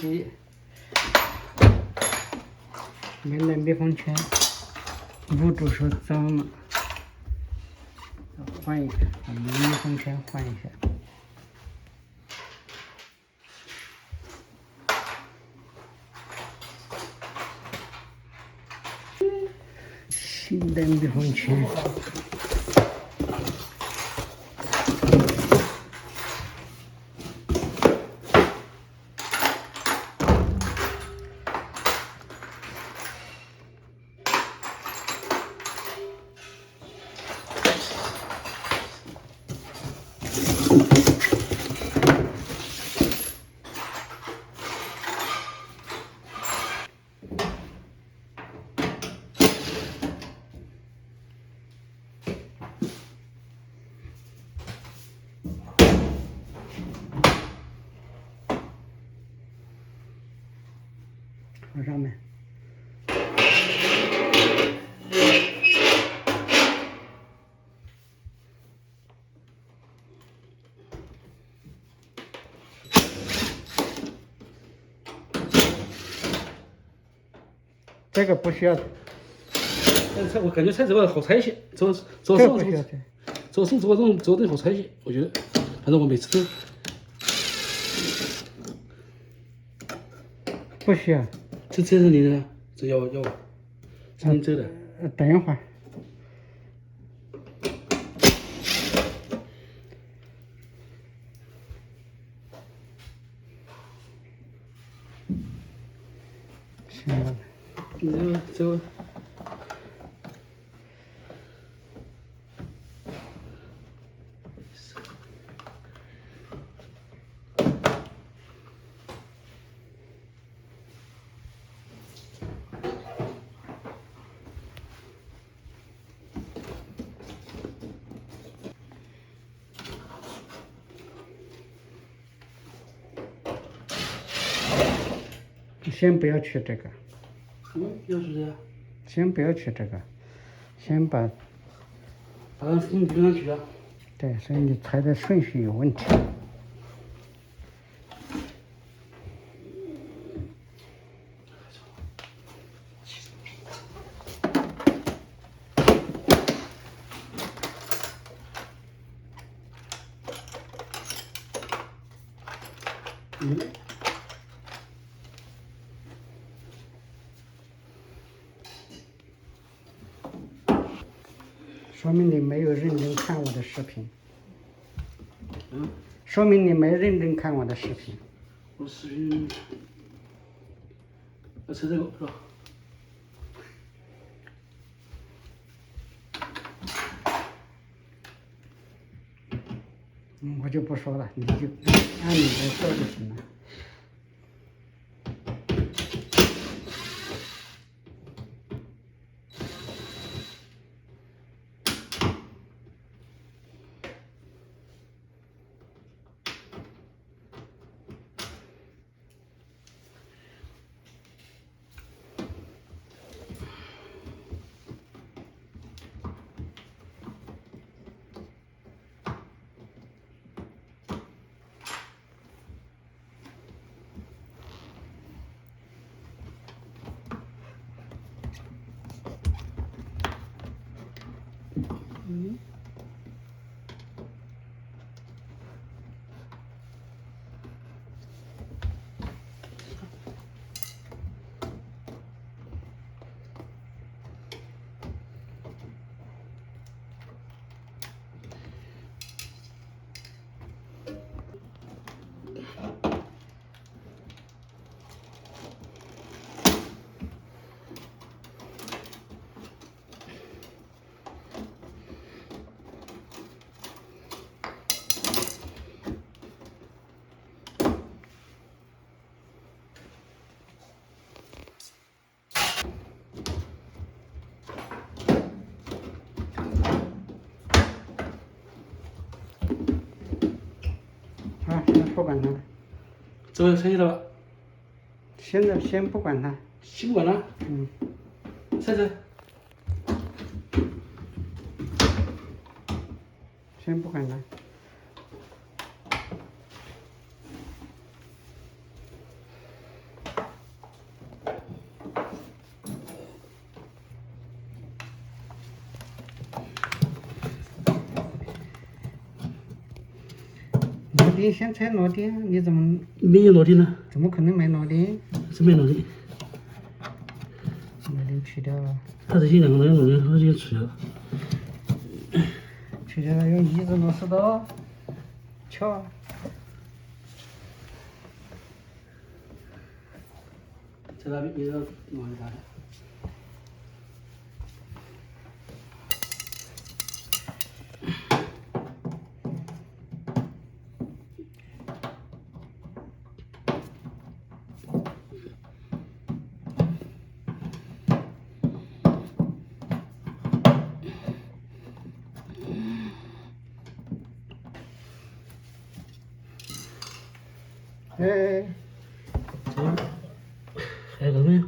起，没来密封圈，捂住手脏了，换一个，把密封圈换一下。新的密封圈。往上面。这个不需要。我感觉拆这个好拆一些，做手做这种好拆一些，我觉得，反正我每次都不需要。这是你的，这要是你走的。等一会儿。行了。你走。先不要取这个。要是这样。先不要取这个，先把它封上去啊。对，所以你裁的顺序有问题。说明你没有认真看我的视频。说明你没认真看我的视频。我视频，要拆这个是吧？我就不说了，你就按你的做就行了。啊，现在不管它了。这个拆起来了。现在先不管它。先不管它。拆拆。先不管它。钉先拆螺钉，你怎么没有螺钉呢？怎么可能买螺钉？是没螺钉。螺钉去掉了，它这些两个螺钉它就取掉了。去掉了，用一字螺丝刀敲啊。在那边你让往里打开。哎，还有个没有？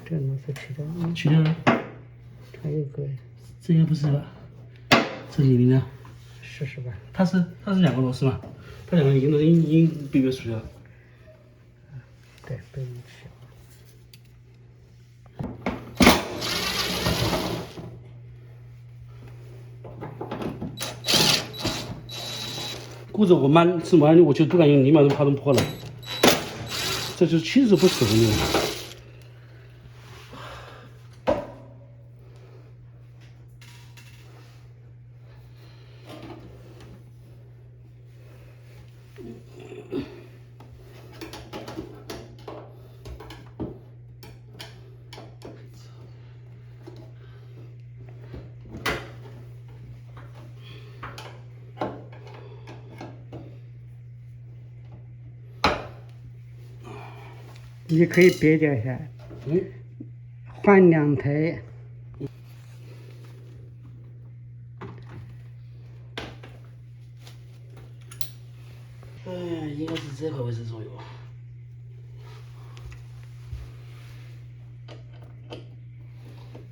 这螺丝去掉，取掉了。还有个，这应该不是吧？这里面的。试试吧。它是两个螺丝嘛？它两个螺丝已经被取掉了。对，被你去。估计我是慢的，我就不敢用，立马就怕弄破了。这就是亲手不手工的。你可以别掉一下，换两台。应该是这块位置左右。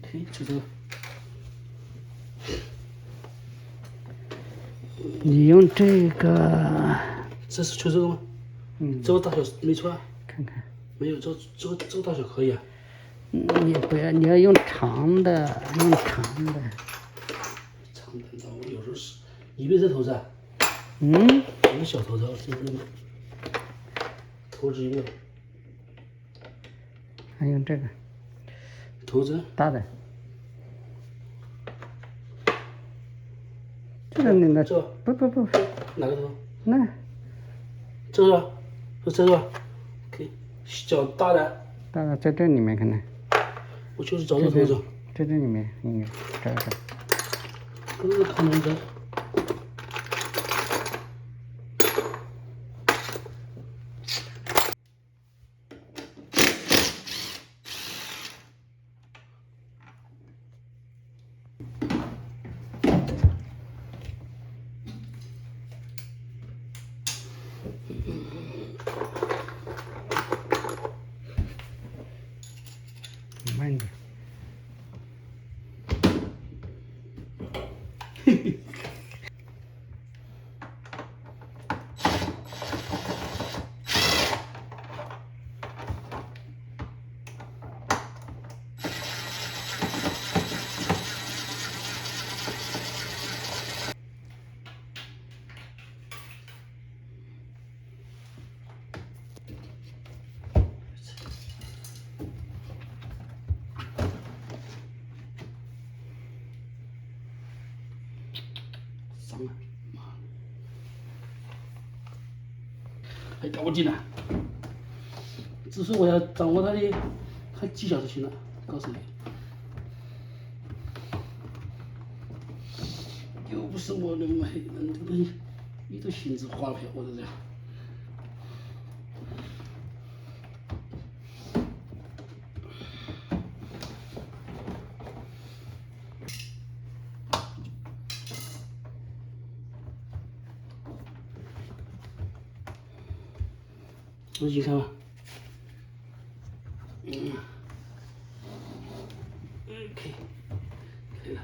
可以，就这个。你用这个，这是就这个吗？这个大小没错啊。看看。没有，这个大小可以啊。你不要，你要用长的，用长的。长的，我有时候是一边这头子啊。有小头子，这个吗？头子一个。还用这个。头子。大的。这个那个。这不。哪个头？那。这个是吧？是这个吧？可以。小大的。大的在这里面可能。我就是找这头子。在这里面应该找找。这是可能的。慢点。脏了，妈的！还搞不定了。只是我要掌握它的技巧就行了，告诉你。又不是我能买，这个东西一头心子花票，我就这样。你看吧。OK， 可以了。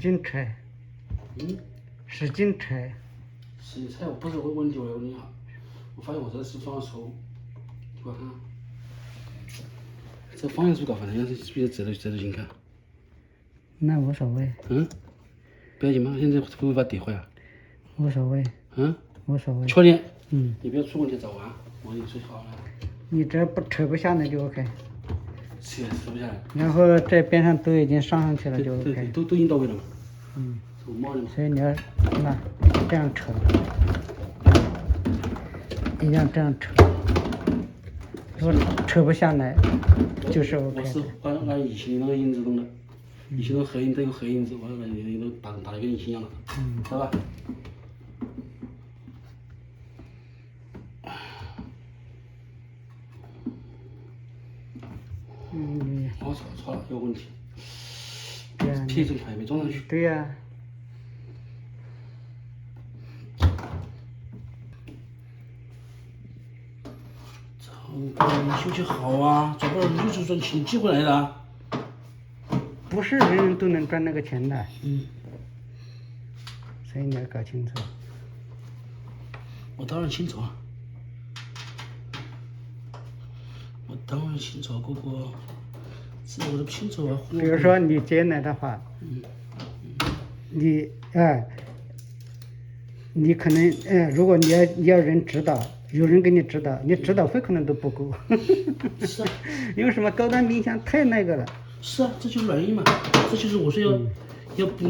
劲扯，使劲扯。使劲扯，不是我问题，我问你哈，我发现我这是方向错误，你看看，这方向是不是搞反了？要是比较折着紧看。那无所谓。不要紧吗？现在会不会把底坏啊？无所谓。无所谓。确定？你不要出问题找我啊！我跟你说好了。你这不扯不下来就 OK。扯不下来。然后这边上都已经上上去了就 OK。对，都已经到位了嘛。我冒的嘛。所以你要那这样扯，一样这样扯。如果扯不下来，就是 OK。我是按以前那个印子弄的，以前那个黑印都有黑印子，我那个都打得跟以前一样了，知道吧？我错了，有问题。铁针还没装上去。对呀。你休息好啊，转不了你就赚钱机会来了。不是人人都能赚那个钱的。所以你要搞清楚。我当然清楚啊。我当然清楚，哥哥，这我都不清楚啊。比如说你接来的话，你可能如果你要人指导，有人给你指导，你指导费可能都不够。是啊。因为什么高端冥想太那个了。是啊，这就是原因嘛，这就是我说要不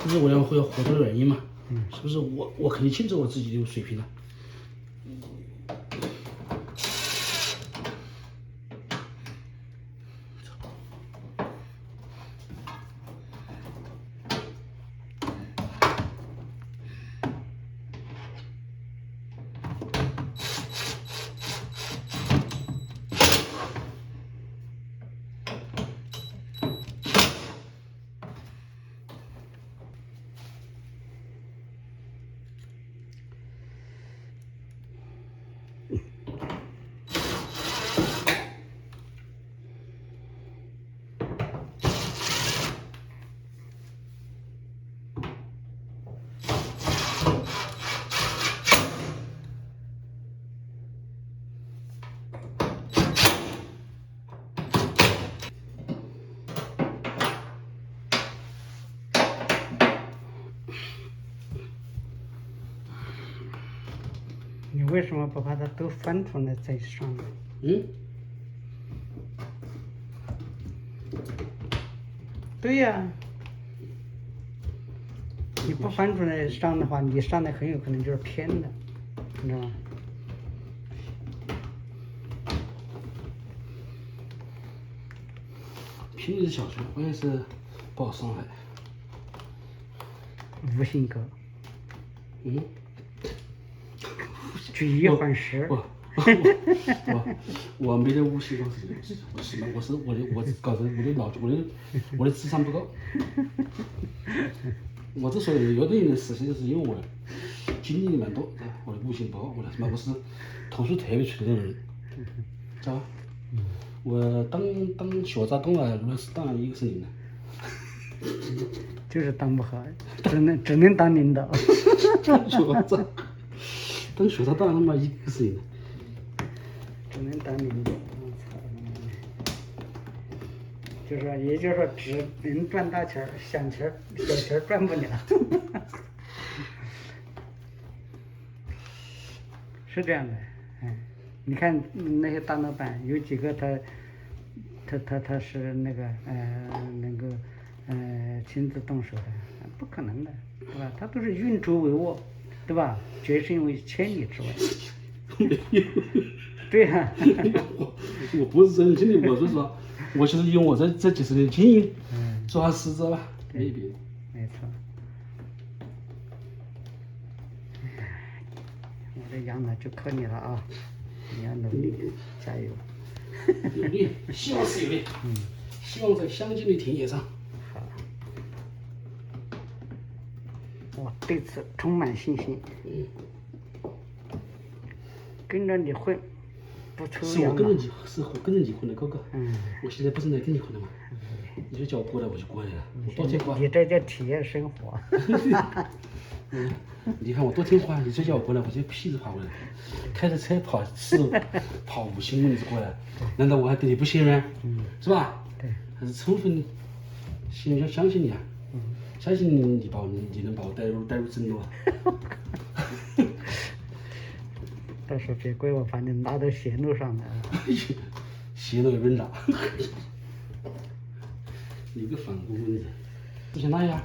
这是我要活动的原因嘛，是不是？我肯定清楚我自己的水平了。你为什么不把它都翻出来再上呢？对呀。你不翻出来上的话，你上的很有可能就是偏的，你知道吗？偏的是小学，关键是不好上来。无性格。举一反十。我没得无性格，我搞得我的智商不够。我之所以有那样的事情，就是因为我经历蛮多，我的悟性不好，我是图书特别脆的人，知道吧？我当学渣当了，那是当然一个是零的。就是当不好，只能当领导。当学渣当然他妈一个是零的。只能当领导。就是说，也就是说，只能赚大钱儿，小钱儿赚不了。是这样的。你看那些大老板，有几个他是那个能够亲自动手的，不可能的，对吧？他都是运筹帷幄，对吧？决胜为千里之外。没有。对呀。我不是真的经历，我是说，我就是用我这几十年经验做事，知道吧？没别的。没错。我这养老就靠你了啊！你要努力，加油。有力，希望是有力。希望在乡间的田野上。好。我对此充满信心。跟着你混，不愁养老。是我跟着你混的，哥哥。我现在不是来跟你混的吗？你就叫我过来我就过来了，我多听话。你这叫体验生活。你看我多听话，你再叫我过来，我就屁都跑过来。开着车跑跑5千公里过来，难道我还对你不信任？是吧？对，还是充分相信你啊，相信你能把我带入正路啊。到时候别怪我把你拉到邪路上来了。邪路人了。你个反骨分子，不行拿一下。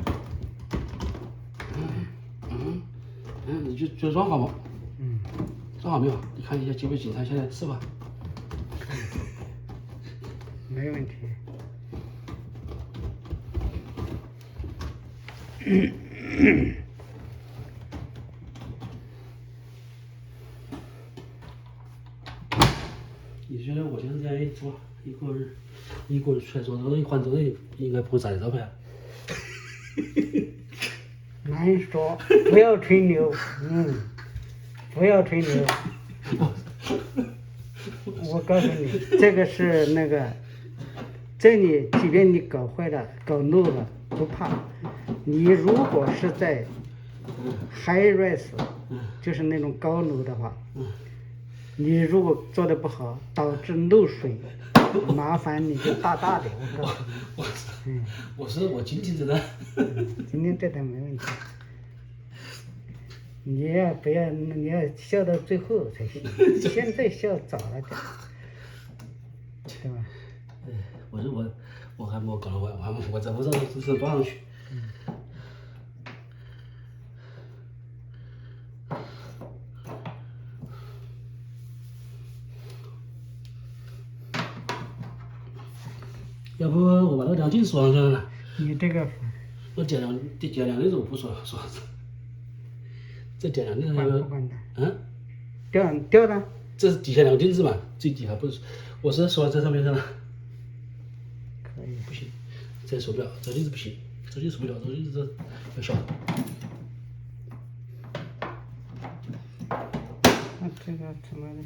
你就装好吗？装好没有？你看一下几位警察现在是吧？没问题。你觉得我现在这样一做，一个人出来做这个东西，换这个人应该不会砸你招牌啊？难说，不要吹牛，不要吹牛。我告诉你，这个是那个，这里即便你搞坏了、搞漏了不怕，你如果是在 high rise，就是那种高楼的话，你如果做的不好，导致漏水，麻烦你就大大的。我告诉你，我说我今天真的，今天这点没问题。你也不要，你要笑到最后才行，现在笑早了点，对吧？我还没搞完，我在不上是装上去。要不我把那个亮镜锁上算了。你这个我点亮的时候不说，这点亮的还有，掉的。这是底下两个钉子嘛，最底下不是，我是锁在这上面上了。可以。不行，这锁不了，这钉子不行，这就锁不了，这钉子要小的。那这个怎么的？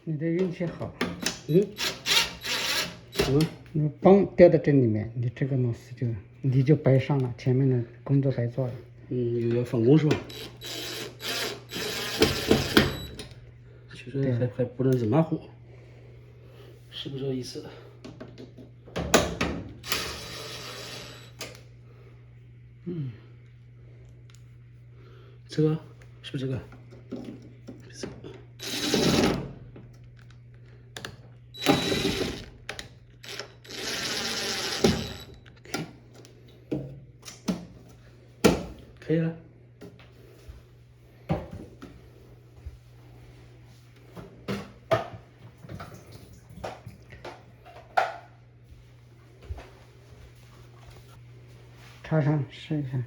你的运气好。什么？你嘣掉到这里面，你这个螺丝你就白上了，前面的工作白做了。又要返工是吧？其实还不能扔马虎，是不是这个意思？这个是不是这个？可以了。插上试一下。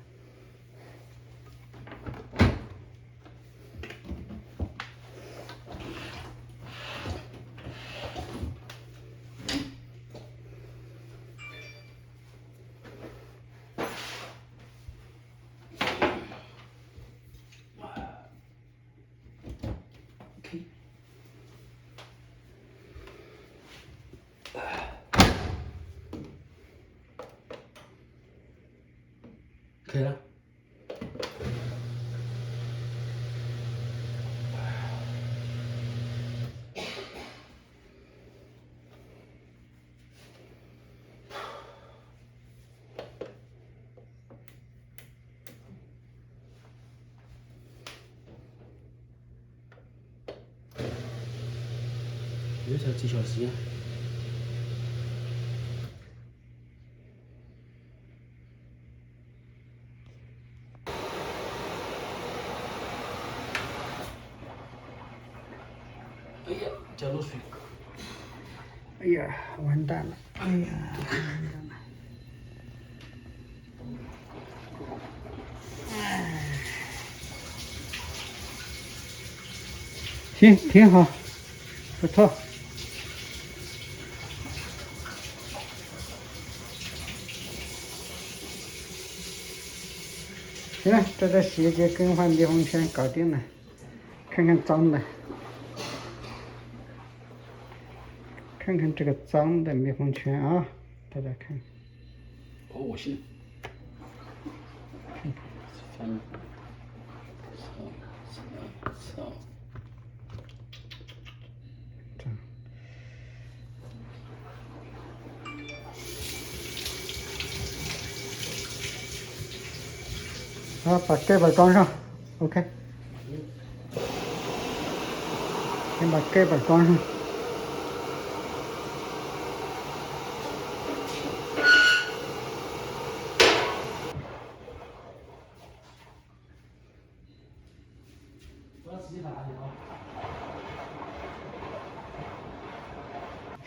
可以了。又才几小时呀？哎呀，浇了水。哎呀，完蛋了！哎呀，完蛋了！行，挺好，不错。行了，这个洗衣机更换密封圈搞定了，看看脏的，看看这个脏的密封圈啊，大家看。哦，我信。翻，操！这样。好，把盖板装上 ，OK。先把盖板装上。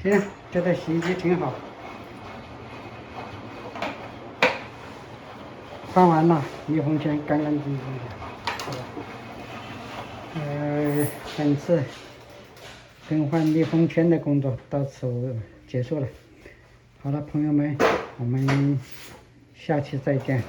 行，这台洗衣机挺好。换完了，密封圈干干净净的。本次更换密封圈的工作到此结束了。好了，朋友们，我们下期再见。